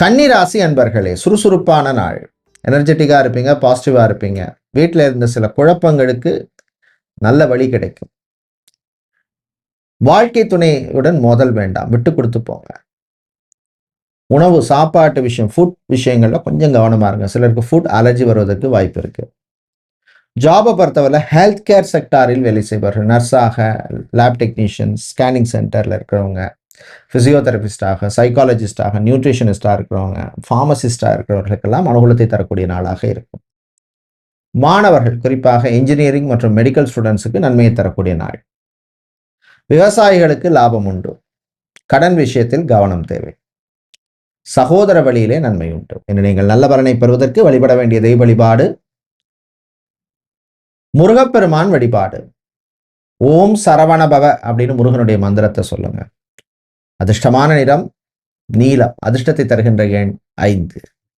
கன்னி ராசி அன்பர்களே, சுறுசுறுப்பான நாள். எனர்ஜெட்டிக்காக இருப்பீங்க, பாசிட்டிவாக இருப்பீங்க. வீட்டில் இருந்த சில குழப்பங்களுக்கு நல்ல வழி கிடைக்கும். வாழ்க்கை துணையுடன் மோதல் வேண்டாம், விட்டு கொடுத்து போங்க. உணவு சாப்பாட்டு விஷயம், ஃபுட் விஷயங்கள்ல கொஞ்சம் கவனமா இருங்க. சிலருக்கு ஃபுட் அலர்ஜி வருவதற்கு வாய்ப்பு இருக்கு. ஜாபை பொறுத்தவரை ஹெல்த் கேர் செக்டாரில் வேலை செய்பவர்கள், நர்ஸாக, லேப் டெக்னீஷியன், ஸ்கேனிங் சென்டரில் இருக்கிறவங்க, ஃபிசியோதெரபிஸ்டாக, சைக்காலஜிஸ்டாக, நியூட்ரிஷனிஸ்டாக இருக்கிறவங்க, ஃபார்மசிஸ்டாக இருக்கிறவர்களுக்கெல்லாம் அனுகூலத்தை தரக்கூடிய நாளாக இருக்கும். மாணவர்கள், குறிப்பாக இன்ஜினியரிங் மற்றும் மெடிக்கல் ஸ்டூடெண்ட்ஸுக்கு நன்மையை தரக்கூடிய நாள். விவசாயிகளுக்கு லாபம் உண்டு. கடன் விஷயத்தில் கவனம் தேவை. சகோதர வழியிலே நன்மை உண்டு. என்று நீங்கள் நல்ல பலனை பெறுவதற்கு வழிபட வேண்டிய தெய்வ வழிபாடு முருகப்பெருமான் வழிபாடு. ஓம் சரவணபவ அப்படின்னு முருகனுடைய மந்திரத்தை சொல்லுங்க. அதிர்ஷ்டமான நிறம் நீலம். அதிர்ஷ்டத்தை தருகின்ற எண் 5.